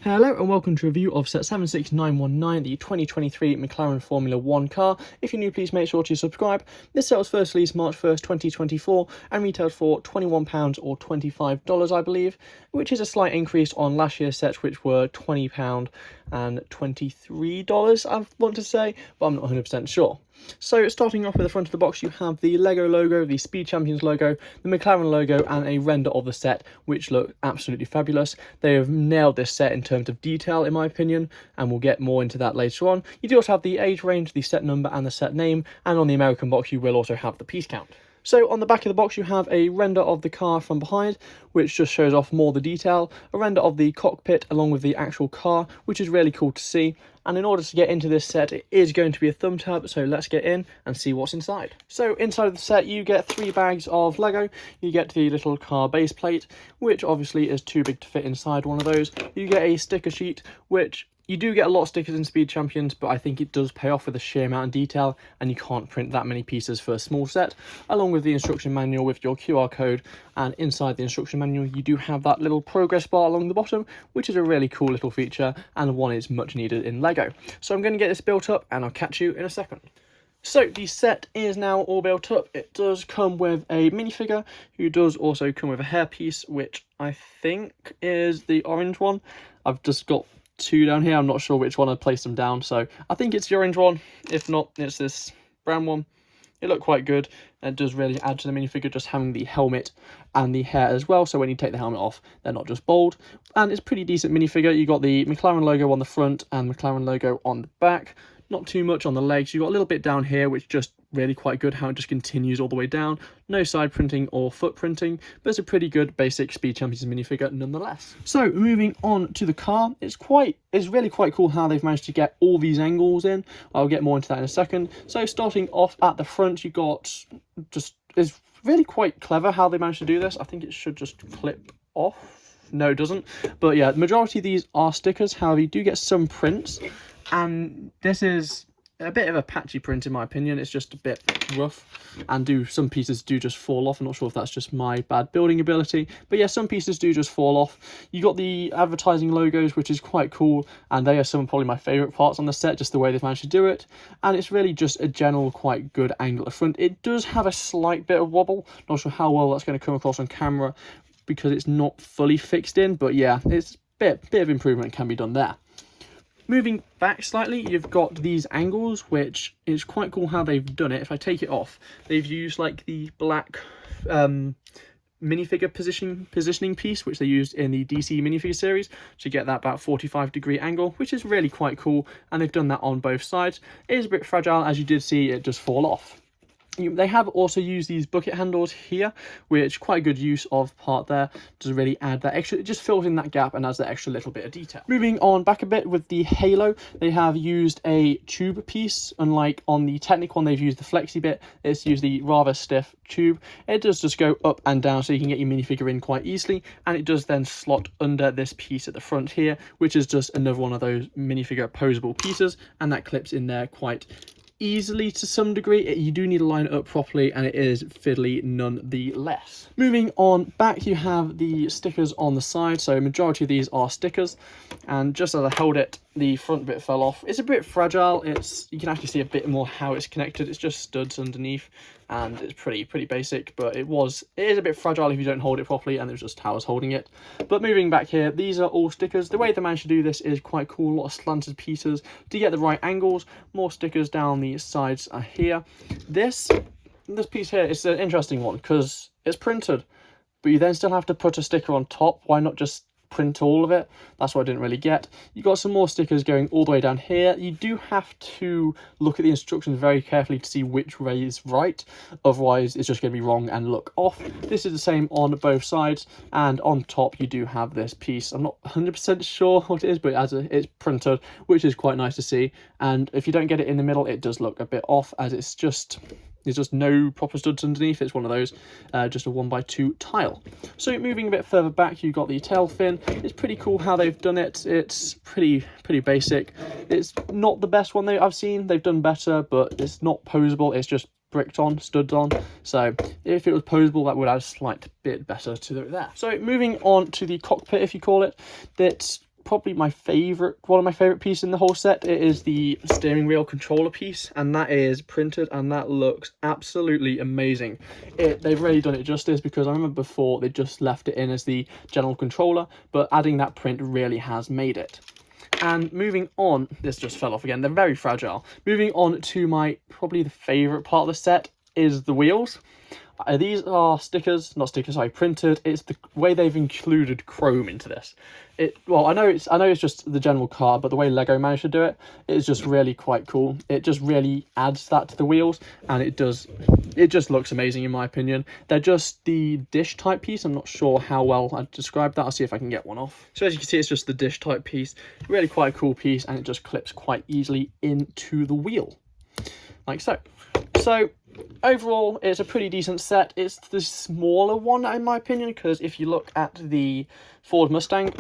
Hello and welcome to a review of set 76919, the 2023 McLaren Formula 1 car. If you're new, please make sure to subscribe. This set was first released March 1st, 2024 and retailed for £21 or $25, I believe, which is a slight increase on last year's sets, which were £20 and $23, I want to say, but I'm not 100% sure. So starting off with the front of the box, you have the Lego logo, the Speed Champions logo, the McLaren logo and a render of the set, which look absolutely fabulous. They have nailed this set in terms of detail, in my opinion, and we'll get more into that later on. You do also have the age range, the set number and the set name, and on the American box you will also have the piece count. So on the back of the box you have a render of the car from behind, which just shows off more the detail, a render of the cockpit along with the actual car, which is really cool to see. And in order to get into this set, it is going to be a thumb tab, so let's get in and see what's inside. So inside of the set you get 3 bags of Lego. You get the little car base plate, which obviously is too big to fit inside one of those. You get a sticker sheet, which you do get a lot of stickers in Speed Champions, but I think it does pay off with the sheer amount of detail, and you can't print that many pieces for a small set, along with the instruction manual with your QR code. And inside the instruction manual you do have that little progress bar along the bottom, which is a really cool little feature and one is much needed in Lego. So I'm going to get this built up and I'll catch you in a second. So the set is now all built up. It does come with a minifigure who does also come with a hairpiece, which I think is the orange one. I've just got 2 down here. I'm not sure which one I placed them down, so I think it's the orange one. If not, it's this brown one. It looked quite good, and it does really add to the minifigure just having the helmet and the hair as well, so when you take the helmet off they're not just bald. And it's a pretty decent minifigure. You got the McLaren logo on the front and McLaren logo on the back. Not too much on the legs. You got a little bit down here, which just really quite good how it just continues all the way down. No side printing or foot printing, but it's a pretty good basic Speed Champions minifigure nonetheless. So moving on to the car, it's really quite cool how they've managed to get all these angles in. I'll get more into that in a second. So starting off at the front, you got it's really quite clever how they managed to do this. I think it should just clip off. No, it doesn't. But yeah, the majority of these are stickers. However, you do get some prints. And this is a bit of a patchy print in my opinion. It's just a bit rough, and some pieces do just fall off. I'm not sure if that's just my bad building ability, but yeah, some pieces do just fall off. You got the advertising logos, which is quite cool, and they are some of probably my favorite parts on the set, just the way they've managed to do it. And it's really just a general quite good angle at the front. It does have a slight bit of wobble. Not sure how well that's going to come across on camera because it's not fully fixed in, but yeah, it's a bit of improvement can be done there. Moving back slightly, you've got these angles, which is quite cool how they've done it. If I take it off, they've used like the black minifigure positioning piece, which they used in the DC minifigure series to get that about 45-degree angle, which is really quite cool. And they've done that on both sides. It is a bit fragile, as you did see it just fall off. They have also used these bucket handles here, which quite a good use of part there. Does really add that extra, it just fills in that gap and adds that extra little bit of detail. Moving on back a bit with the halo, they have used a tube piece. Unlike on the Technic one, they've used the flexi bit. It's used the rather stiff tube. It does just go up and down so you can get your minifigure in quite easily, and it does then slot under this piece at the front here, which is just another one of those minifigure posable pieces, and that clips in there quite easily to some degree. You do need to line it up properly, and it is fiddly nonetheless. Moving on back, you have the stickers on the side. So majority of these are stickers, and just as I held it, the front bit fell off. It's a bit fragile. You can actually see a bit more how it's connected. It's just studs underneath, and it's pretty basic, but it is a bit fragile if you don't hold it properly, and it was just how I was holding it. But moving back here, these are all stickers. The way they managed to do this is quite cool. A lot of slanted pieces to get the right angles. More stickers down the sides are here. This piece here is an interesting one because it's printed, but you then still have to put a sticker on top. Why not just print all of it? That's what I didn't really get. You got some more stickers going all the way down here. You do have to look at the instructions very carefully to see which way is right, otherwise it's just going to be wrong and look off. This is the same on both sides, and on top you do have this piece. I'm not 100% sure what it is, but it's printed, which is quite nice to see. And if you don't get it in the middle, it does look a bit off, as there's just no proper studs underneath. It's one of those, just a 1x2 tile. So moving a bit further back, you've got the tail fin. It's pretty cool how they've done it. It's pretty basic. It's not the best one I've seen. They've done better, but it's not posable. It's just bricked on, studs on. So if it was posable, that would add a slight bit better to there. So moving on to the cockpit, if you call it, that's probably one of my favorite pieces in the whole set. It is the steering wheel controller piece, and that is printed, and that looks absolutely amazing. They've really done it justice, because I remember before they just left it in as the general controller, but adding that print really has made it. And moving on, this just fell off again, they're very fragile. Moving on to my probably the favorite part of the set is the wheels. These are printed. It's the way they've included chrome into this. Well, I know it's just the general car, but the way Lego managed to do it is just really quite cool. It just really adds that to the wheels, and it just looks amazing in my opinion. They're just the dish type piece. I'm not sure how well I'd describe that. I'll see if I can get one off. So as you can see, it's just the dish type piece. Really quite a cool piece, and it just clips quite easily into the wheel, like so. So overall, it's a pretty decent set. It's the smaller one in my opinion, because if you look at the Ford Mustang,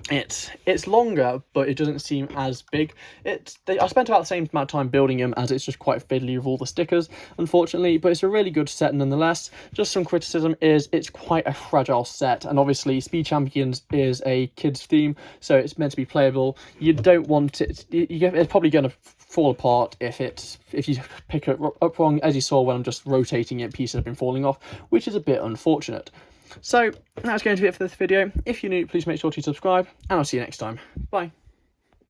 it's longer, but it doesn't seem as big. I spent about the same amount of time building them, as it's just quite fiddly with all the stickers, unfortunately, but it's a really good set nonetheless. Just some criticism is it's quite a fragile set, and obviously Speed Champions is a kids theme, so it's meant to be playable. You don't want it, it's probably going to fall apart if you pick it up wrong, as you saw when I'm just rotating it, pieces have been falling off, which is a bit unfortunate. So that's going to be it for this video. If you're new, please make sure to subscribe, and I'll see you next time. Bye.